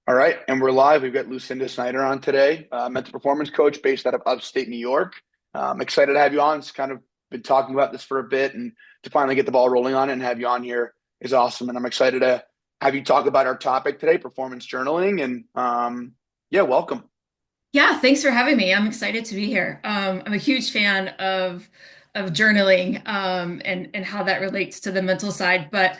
All right, and we're live. We've got Lucinda Snyder on today, mental performance coach based out of upstate New York. I'm excited to have you on. It's kind of been talking about this for a bit, and to finally get the ball rolling on it and have you on here is awesome. And I'm excited to have you talk about our topic today, performance journaling. And yeah, welcome. Yeah, thanks for having me. I'm excited to be here. I'm a huge fan of journaling and how that relates to the mental side. But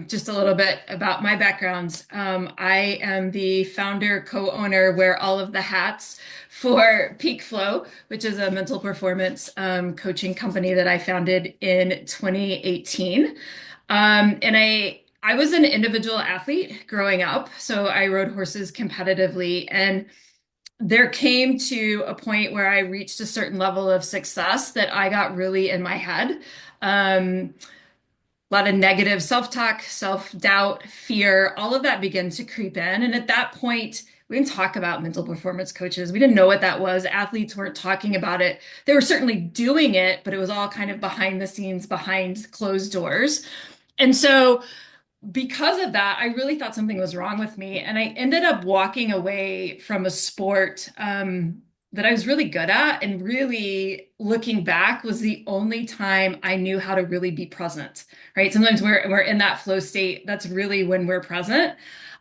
just a little bit about my background. I am the founder, co-owner, wear all of the hats for Peak Flow, which is a mental performance coaching company that I founded in 2018. And I was an individual athlete growing up, so I rode horses competitively and there came to a point where I reached a certain level of success that I got really in my head. A lot of negative self-talk, self-doubt, fear, all of that began to creep in. And at that point, we didn't talk about mental performance coaches. We didn't know what that was. Athletes weren't talking about it. They were certainly doing it, but it was all kind of behind the scenes, behind closed doors. And so because of that, I really thought something was wrong with me. And I ended up walking away from a sport that I was really good at. And really looking back was the only time I knew how to really be present, right? Sometimes we're in that flow state. That's really when we're present.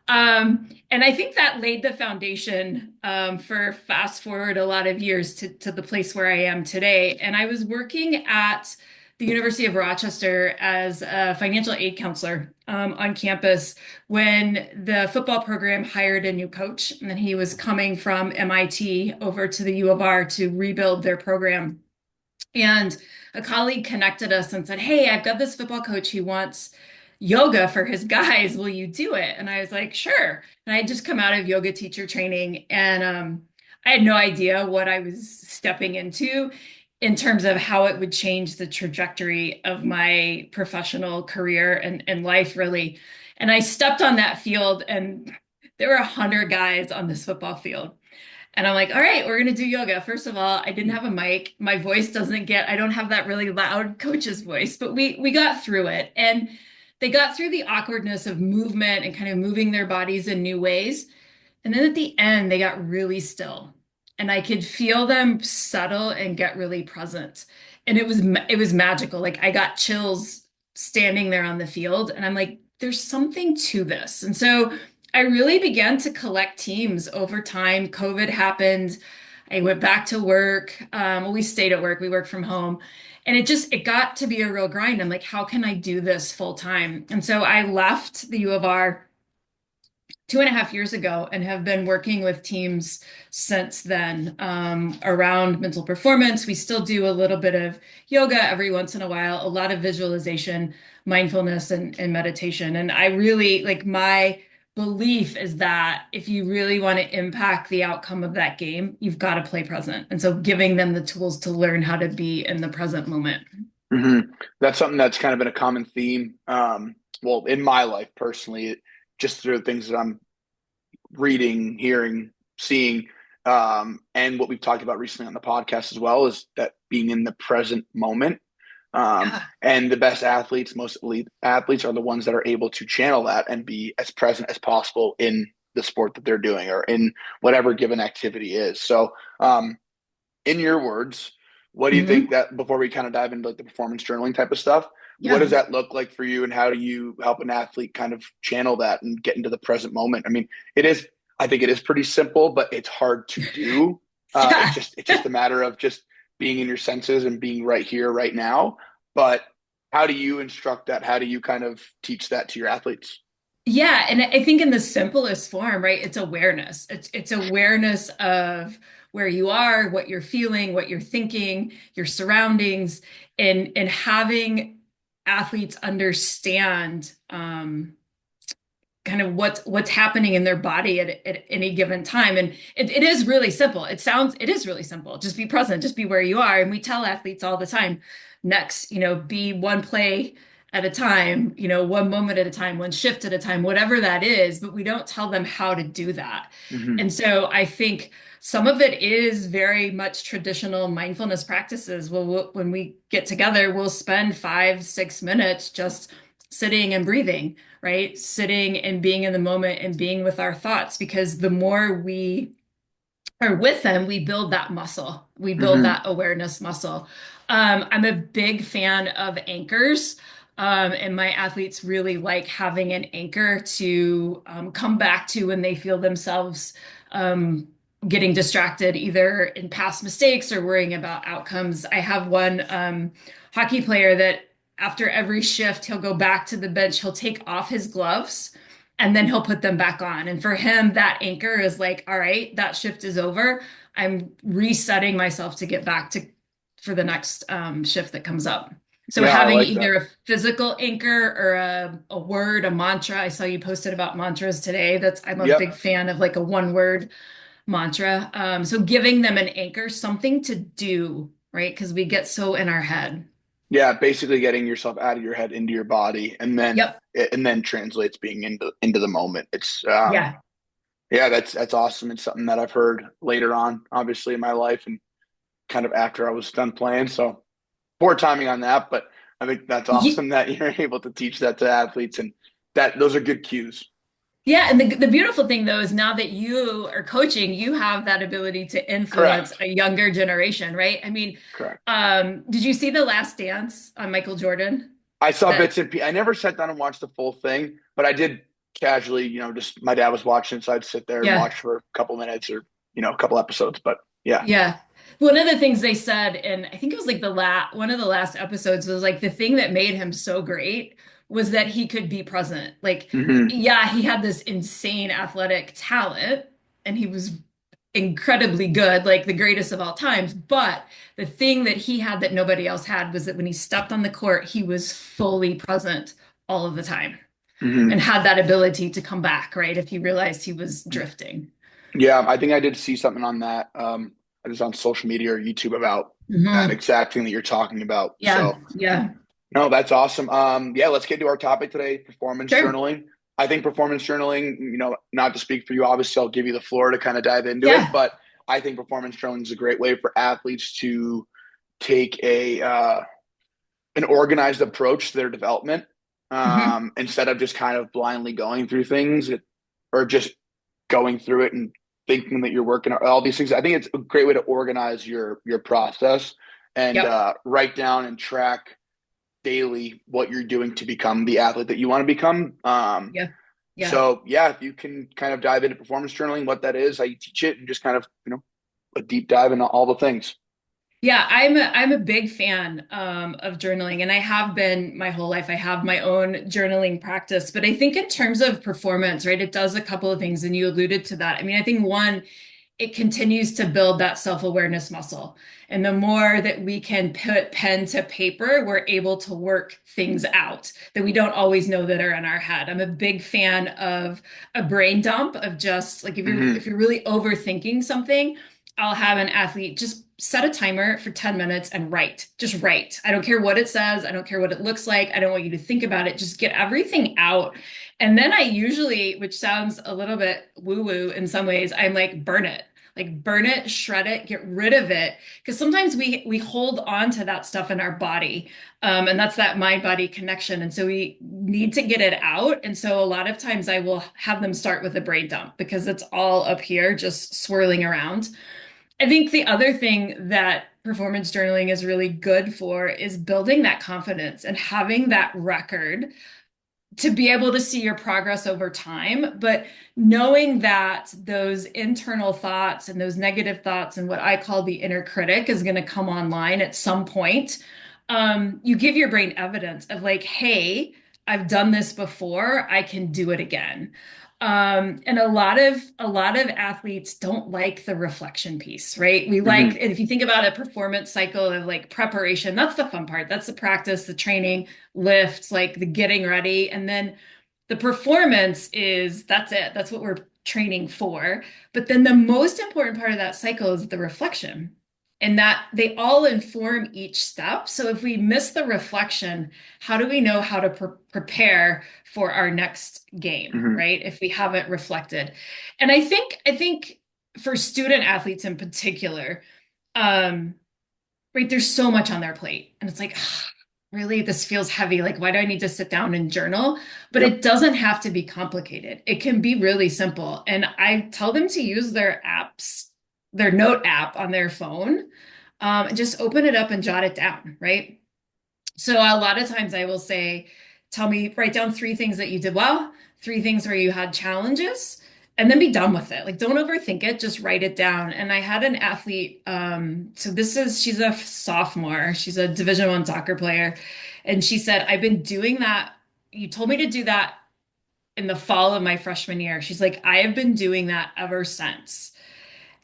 And I think that laid the foundation for fast forward a lot of years to the place where I am today. And I was working at the University of Rochester as a financial aid counselor on campus when the football program hired a new coach, and he was coming from MIT over to the U of R to rebuild their program. And a colleague connected us and said, "Hey, I've got this football coach. He wants yoga for his guys. Will you do it?" And I was like, "Sure." And I had just come out of yoga teacher training, and I had no idea what I was stepping into in terms of how it would change the trajectory of my professional career and life, really. And I stepped on that field, and there were 100 guys on this football field. And I'm like, all right, we're gonna do yoga. First of all, I didn't have a mic. My voice doesn't get, I don't have that really loud coach's voice, but we got through it. And they got through the awkwardness of movement and kind of moving their bodies in new ways. And then at the end, they got really still. And I could feel them settle and get really present. And it was magical. Like I got chills standing there on the field, and I'm like, there's something to this. And so I really began to collect teams over time. COVID happened. I went back to work. Well, we stayed at work. We worked from home. And it got to be a real grind. I'm like, how can I do this full time? And so I left the U of R 2.5 years ago and have been working with teams since then around mental performance. We still do a little bit of yoga every once in a while, a lot of visualization, mindfulness, and meditation. And I really like my belief is that if you really want to impact the outcome of that game, you've got to play present. And so giving them the tools to learn how to be in the present moment. hmm That's something that's kind of been a common theme. Well, in my life personally, just through the things that I'm reading, hearing, seeing, and what we've talked about recently on the podcast as well is that being in the present moment. Yeah. And the best athletes, most elite athletes, are the ones that are able to channel that and be as present as possible in the sport that they're doing or in whatever given activity is. So, in your words, what do you think Mhm. that before we kind of dive into like the performance journaling type of stuff, what does Yeah. that look like for you and how do you help an athlete kind of channel that and get into the present moment? I mean, it is, I think it is pretty simple, but it's hard to do. It's Yeah. just a matter of just being in your senses and being right here, right now. But how do you instruct that? How do you kind of teach that to your athletes? Yeah, and I think in the simplest form, right? It's awareness. It's awareness of where you are, what you're feeling, what you're thinking, your surroundings, and having athletes understand kind of what's happening in their body at any given time. And it is really simple. It is really simple. Just be present, just be where you are. And we tell athletes all the time, next, be one play at a time, one moment at a time, one shift at a time, whatever that is, but we don't tell them how to do that. Mm-hmm. And so I think some of it is very much traditional mindfulness practices. When we get together, we'll spend 5, 6 minutes just sitting and breathing, right? Sitting and being in the moment and being with our thoughts, because the more we are with them, we build that muscle. We build Hmm. that awareness muscle. I'm a big fan of anchors. And my athletes really like having an anchor to come back to when they feel themselves um, getting distracted, either in past mistakes or worrying about outcomes. I have one hockey player that after every shift, he'll go back to the bench, he'll take off his gloves and then he'll put them back on. And for him, that anchor is like, all right, that shift is over. I'm resetting myself to get back to for the next shift that comes up. So Yeah, I having like that. either a physical anchor or a word, a mantra. I saw you posted about mantras today. I'm a big Yep. fan of like a one word mantra. So giving them an anchor, something to do, right? Because we get so in our head. Yeah, basically getting yourself out of your head into your body, Yep. and then translates being into the moment. It's Yeah. yeah, that's awesome. It's something that I've heard later on, obviously in my life, and kind of after I was done playing. So poor timing on that, but I think that's Ye- awesome that you're able to teach that to athletes, and that those are good cues. Yeah, and the beautiful thing though is now that you are coaching, you have that ability to influence Correct. a younger generation, right? I mean, Correct. did you see The Last Dance on Michael Jordan? I saw That bits and I never sat down and watched the full thing, but I did casually, just my dad was watching, so I'd sit there and yeah, watch for a couple minutes or a couple episodes. But yeah. yeah. One of the things they said, and I think it was like the one of the last episodes was like the thing that made him so great was that he could be present. Like, Hmm. yeah, he had this insane athletic talent and he was incredibly good, like the greatest of all times. But the thing that he had that nobody else had was that when he stepped on the court, he was fully present all of the time and Hmm. had that ability to come back, right? If he realized he was drifting. Yeah, I think I did see something on that. I was on social media or YouTube about that Hmm. exact thing that you're talking about. Yeah, So yeah, no, that's awesome. Yeah, let's get to our topic today, performance sure. journaling. I think performance journaling, not to speak for you, obviously I'll give you the floor to kind of dive into it, Yeah. but I think performance journaling is a great way for athletes to take an organized approach to their development, Hmm. instead of just kind of blindly going through things, or just going through it and thinking that you're working on all these things. I think it's a great way to organize your process and Yep. write down and track daily what you're doing to become the athlete that you want to become. Yeah. Yeah. So yeah, if you can kind of dive into performance journaling, what that is, how you teach it, and just kind of a deep dive into all the things. Yeah, I'm a big fan of journaling, and I have been my whole life. I have my own journaling practice, but I think in terms of performance, right, it does a couple of things, and you alluded to that. I mean, I think one, it continues to build that self-awareness muscle, and the more that we can put pen to paper, we're able to work things out that we don't always know that are in our head. I'm a big fan of a brain dump of just like Hmm. if you're really overthinking something. I'll have an athlete just set a timer for 10 minutes and write. Just write. I don't care what it says. I don't care what it looks like. I don't want you to think about it. Just get everything out. And then I usually, which sounds a little bit woo-woo in some ways, I'm like, burn it. Like burn it, shred it, get rid of it. Because sometimes we hold on to that stuff in our body. And that's that mind-body connection. And so we need to get it out. And so a lot of times I will have them start with a brain dump because it's all up here just swirling around. I think the other thing that performance journaling is really good for is building that confidence and having that record to be able to see your progress over time, but knowing that those internal thoughts and those negative thoughts and what I call the inner critic is going to come online at some point. You give your brain evidence of like, hey, I've done this before, I can do it again. And a lot of athletes don't like the reflection piece, right? We like, Hmm. and if you think about a performance cycle of like preparation, that's the fun part. That's the practice, the training, lifts, like the getting ready. And then the performance is that's it. That's what we're training for. But then the most important part of that cycle is the reflection. And that they all inform each step. So if we miss the reflection, how do we know how to prepare for our next game, Hmm. right? If we haven't reflected. And I think for student athletes in particular, right, there's so much on their plate. And it's like, really, this feels heavy. Like, why do I need to sit down and journal? But Yep. it doesn't have to be complicated. It can be really simple. And I tell them to use their apps, their note app on their phone, and just open it up and jot it down, right? So a lot of times I will say, tell me, write down three things that you did well, three things where you had challenges, and then be done with it. Like, don't overthink it, just write it down. And I had an athlete, she's a sophomore, she's a Division I soccer player, and she said, I've been doing that. You told me to do that in the fall of my freshman year. She's like, I have been doing that ever since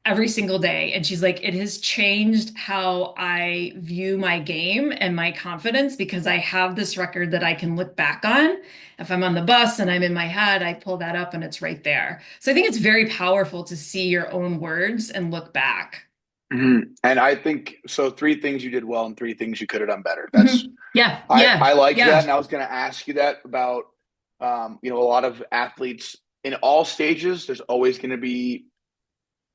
every single day. And she's like, it has changed how I view my game and my confidence because I have this record that I can look back on. If I'm on the bus and I'm in my head, I pull that up and it's right there. So I think it's very powerful to see your own words and look back. And I think so. Three things you did well and three things you could have done better. That's Yeah, I yeah, like that, yeah, and I was going to ask you that about a lot of athletes in all stages. There's always going to be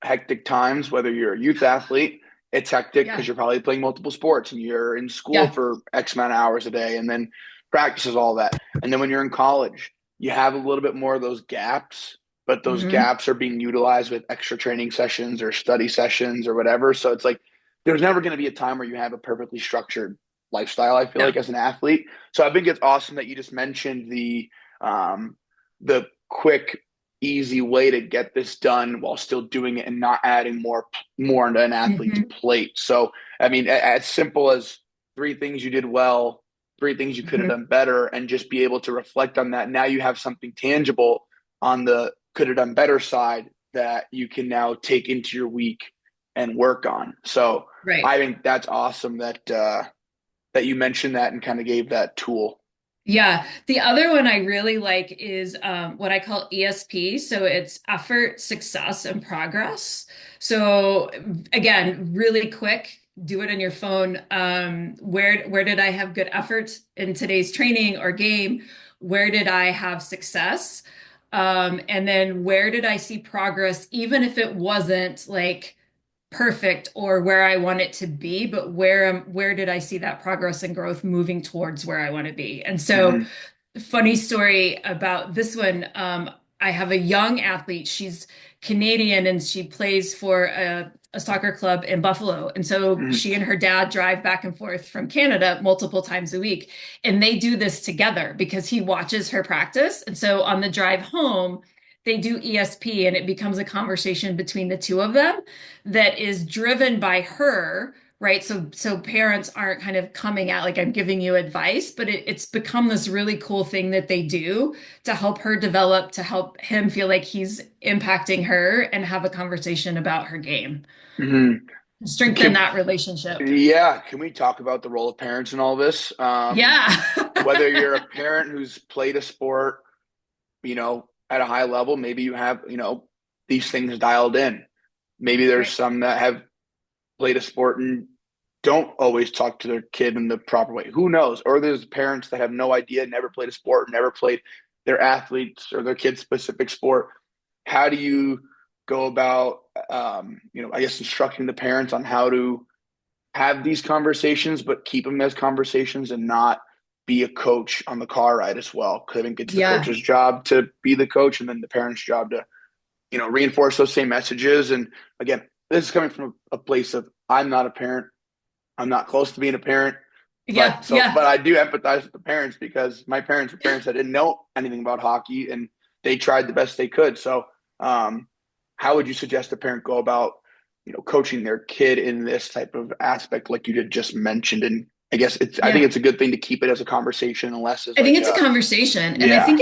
hectic times. Whether you're a youth athlete, it's hectic because yeah, you're probably playing multiple sports and you're in school yeah. for X amount of hours a day, and then practices all that. And then when you're in college, you have a little bit more of those gaps, but those Hmm. gaps are being utilized with extra training sessions or study sessions or whatever. So it's like there's never going to be a time where you have a perfectly structured lifestyle, I feel No. like, as an athlete. So I think it's awesome that you just mentioned the quick, easy way to get this done while still doing it and not adding more into an athlete's Hmm. plate. So I mean, as simple as three things you did well, three things you could have Hmm. done better, and just be able to reflect on that. Now you have something tangible on the could have done better side that you can now take into your week and work on. So Right. I think that's awesome that you mentioned that and kind of gave that tool. Yeah, the other one I really like is what I call ESP. So it's effort, success, and progress. So again, really quick, do it on your phone. Where did I have good effort in today's training or game? Where did I have success? And then where did I see progress, even if it wasn't like perfect or where I want it to be, but where did I see that progress and growth moving towards where I want to be? And so, Mm-hmm. funny story about this one. I have a young athlete. She's Canadian and she plays for a soccer club in Buffalo. And so Mm-hmm. she and her dad drive back and forth from Canada multiple times a week. And they do this together because he watches her practice. And so on the drive home, they do ESP and it becomes a conversation between the two of them that is driven by her, right? So parents aren't kind of coming out like I'm giving you advice, but it's become this really cool thing that they do to help her develop, to help him feel like he's impacting her and have a conversation about her game. Mm-hmm. Strengthen Can, that relationship. yeah, can we talk about the role of parents in all this? Yeah. Whether you're a parent who's played a sport, at a high level, maybe you have, these things dialed in. Maybe there's Right. some that have played a sport and don't always talk to their kid in the proper way. Who knows? Or there's parents that have no idea, never played a sport, never played their athletes or their kid's specific sport. How do you go about, I guess instructing the parents on how to have these conversations, but keep them as conversations and not be a coach on the car ride as well? Because I think it's the Yeah. coach's job to be the coach and then the parent's job to, reinforce those same messages. And again, this is coming from a place of I'm not a parent. I'm not close to being a parent, Yeah. but Yeah. I do empathize with the parents because my parents were parents that didn't know anything about hockey and they tried the best they could. So, how would you suggest a parent go about, coaching their kid in this type of aspect, like you did just mentioned? And I think Yeah. it's a good thing to keep it as a conversation, unless it's I think like, it's a conversation, and I yeah, think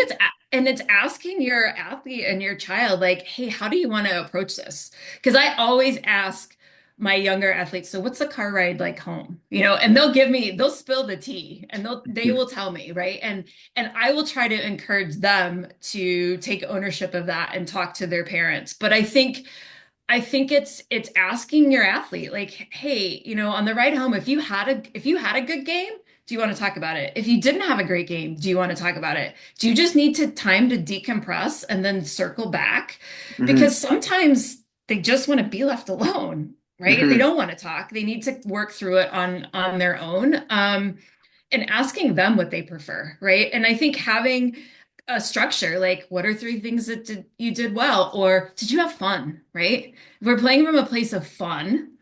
it's asking your athlete and your child like, "Hey, how do you want to approach this?" Because I always ask my younger athletes, "So what's the car ride like home?" And they'll spill the tea, and they will tell me, right? And I will try to encourage them to take ownership of that and talk to their parents. But I think it's asking your athlete like, hey, on the ride home, if you had a good game, do you want to talk about it? If you didn't have a great game, do you want to talk about it? Do you just need to time to decompress and then circle back? mm-hmm, Because sometimes they just want to be left alone, right? They mm-hmm, don't want to talk. They need to work through it on their own. and asking them what they prefer, right? And I think having a structure, like what are three things that you did well, or did you have fun, right? If we're playing from a place of fun,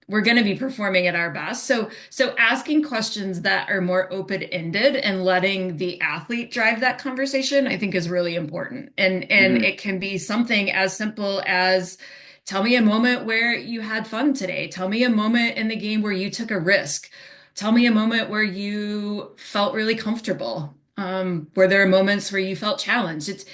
we're going to be performing at our best. So asking questions that are more open-ended and letting the athlete drive that conversation, I think is really important. And Hmm. it can be something as simple as tell me a moment where you had fun today. Tell me a moment in the game where you took a risk. Tell me a moment where you felt really comfortable. Were there moments where you felt challenged? It's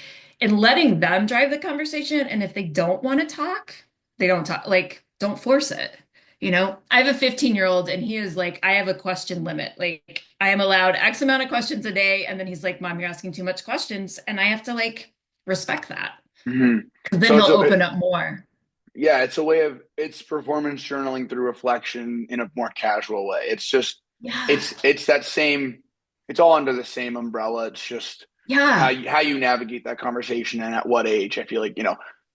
and letting them drive the conversation. And if they don't want to talk, they don't talk. Like, don't force it. I have a 15-year-old and he is like, I have a question limit. Like, I am allowed X amount of questions a day. And then he's like, Mom, you're asking too much questions. And I have to like respect that. Hmm. 'Cause then So he'll open up more. yeah, it's a way of it's performance journaling through reflection in a more casual way. It's just Yeah. it's that same it's all under the same umbrella. It's just Yeah. how you navigate that conversation and at what age. I feel like,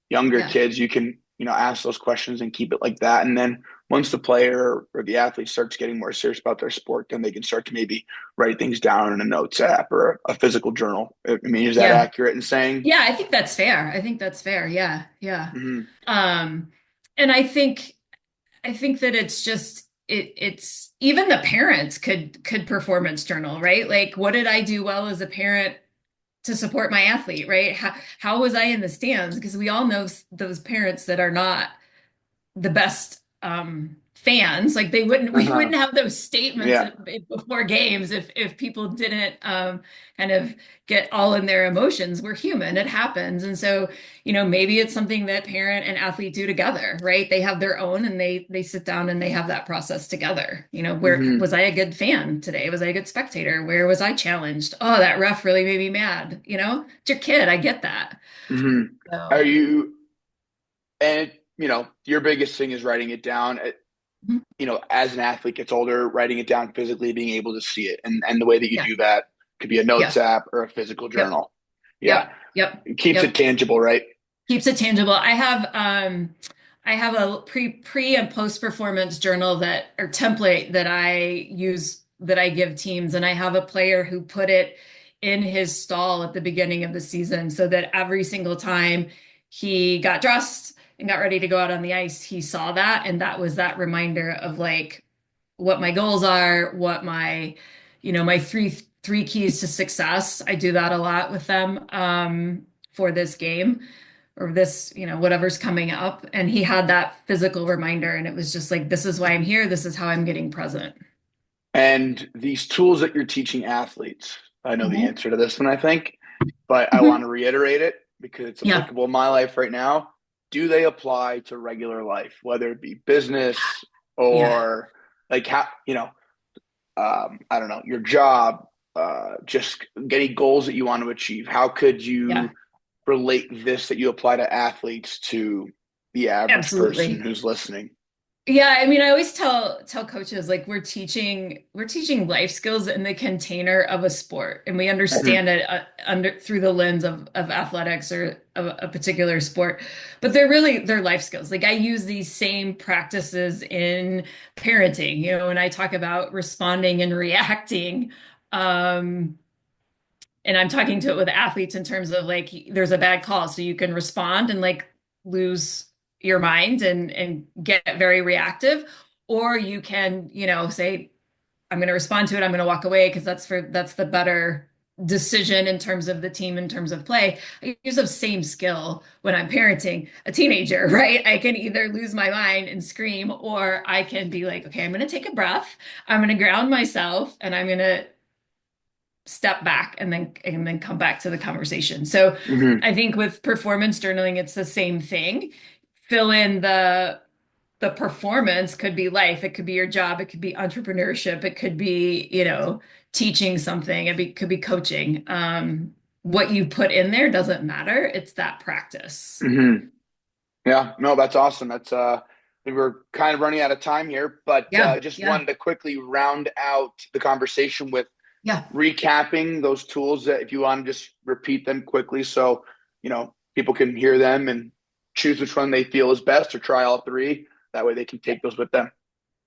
younger Yeah. kids you can, ask those questions and keep it like that. And then once the player or the athlete starts getting more serious about their sport, then they can start to maybe write things down in a notes app or a physical journal. I mean, is that Yeah. accurate in saying? Yeah. I think that's fair. I think that's fair. Yeah. Yeah. Hmm. Um, and I think that it's just it's even the parents could performance journal, right? Like what did I do well as a parent to support my athlete, right? How was I in the stands? Because we all know those parents that are not the best fans. Like we Uh-huh. wouldn't have those statements Yeah. before games if people didn't kind of get all in their emotions. We're human, it happens. And so, maybe it's something that parent and athlete do together, right? They have their own and they sit down and they have that process together. Where Hmm. was I a good fan today? Was I a good spectator? Where was I challenged? Oh, that ref really made me mad. It's your kid. I get that. Hmm. Are So, you, and your biggest thing is writing it down. mhm. As an athlete gets older, writing it down physically, being able to see it, and the way that you Yeah, do that could be a notes yeah, app or a physical yep, journal. Yeah, yep, yep, it keeps it yep. tangible, right? Keeps it tangible. I have a pre and post performance journal that or template that I use that I give teams, and I have a player who put it in his stall at the beginning of the season so that every single time he got dressed and got ready to go out on the ice, he saw that, and that was that reminder of like what my goals are, what my three keys to success. I do that a lot with them for this game or this, whatever's coming up. And he had that physical reminder, and it was just like, this is why I'm here. This is how I'm getting present. And these tools that you're teaching athletes, I know the Mhm. answer to this one, I think, but I want to Mhm. reiterate it because it's Yeah, applicable in my life right now. Do they apply to regular life, whether it be business yeah, or like how, I don't know, your job, just getting goals that you want to achieve? How could yeah, you relate this that you apply to athletes to the average person absolutely. who's listening? Yeah, I mean, I always tell coaches like we're teaching life skills in the container of a sport, and we Mhm. understand it under through the lens of athletics or a particular sport, but they're life skills. Like I use these same practices in parenting, when I talk about responding and reacting. Um, and I'm talking to it with athletes in terms of like there's a bad call, so you can respond and like lose your mind and get very reactive, or you can, say, I'm going to respond to it, I'm going to walk away because that's the better decision in terms of the team, in terms of play. I use the same skill when I'm parenting a teenager, right? I can either lose my mind and scream, or I can be like, okay, I'm going to take a breath, I'm going to ground myself, and I'm going to step back and then come back to the conversation. So Hmm. I think with performance journaling, it's the same thing. Fill in the performance could be life, it could be your job, it could be entrepreneurship, it could be, teaching something, could be coaching. What you put in there doesn't matter. It's that practice. Hmm. Yeah, no, that's awesome. I think we're kind of running out of time here, but Yeah, just yeah, wanted to quickly round out the conversation with yeah. recapping those tools that if you want to just repeat them quickly so, people can hear them and choose which one they feel is best or try all three. That way they can take those with them.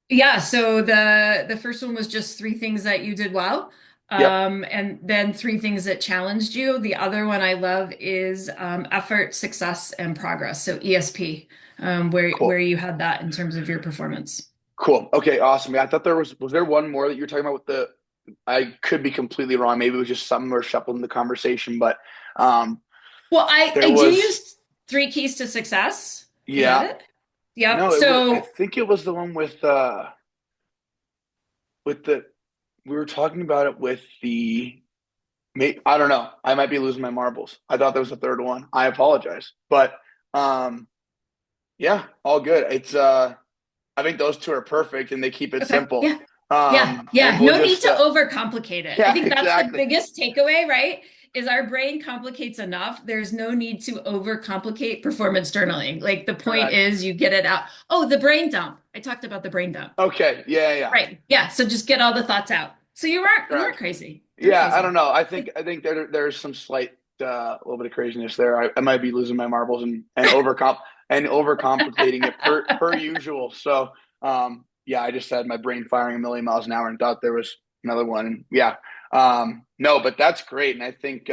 Yeah, so the first one was just three things that you did well, Yep. and then three things that challenged you. The other one I love is effort, success, and progress. So ESP, where Cool. you had that in terms of your performance. Cool. Okay, awesome. Yeah, I thought was there one more that you were talking about with the I could be completely wrong. Maybe it was just something we're shuffling the conversation, but um Well, I there I do was use three keys to success. Is that yeah. it? Yep. No, it was I So think it was the one with the we were talking about it with the I don't know. I might be losing my marbles. I thought there was a third one. I apologize. But um yeah, all good. It's I think those two are perfect and they keep it okay, simple. yeah. Yeah, And yeah. we'll No need just to overcomplicate it. I yeah, think that's the exactly. biggest takeaway, right? Is our brain complicates enough. There's no need to overcomplicate performance journaling. Like the point Correct. is you get it out. Oh, the brain dump. I talked about the brain dump. Okay. Yeah, yeah. Right. Yeah. So just get all the thoughts out. So you weren't Correct. crazy. You weren't Yeah, I don't crazy. know. I think there's some slight a little bit of craziness there. I might be losing my marbles and overcomplicating it per usual. So yeah, I just had my brain firing a million miles an hour and thought there was another one. And yeah. No, but that's great. And I think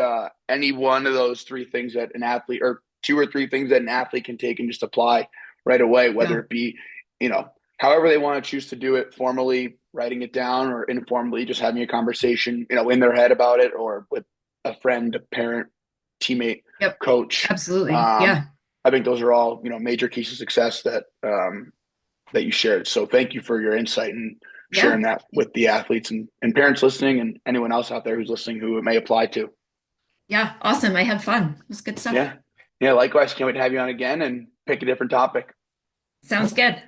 any one of those three things that an athlete or two or three things that an athlete can take and just apply right away, whether Yeah. it be, you know, however they want to choose to do it, formally writing it down or informally just having a conversation, in their head about it or with a friend, a parent, teammate, Yep. coach. Absolutely. Um, Yeah. I think those are all, major keys to success that you shared. So thank you for your insight and Yeah. sharing that with the athletes and parents listening and anyone else out there who's listening who it may apply to. Yeah. Awesome. I had fun. It was good stuff. Yeah. Yeah. Likewise. Can't wait to have you on again and pick a different topic. Sounds good.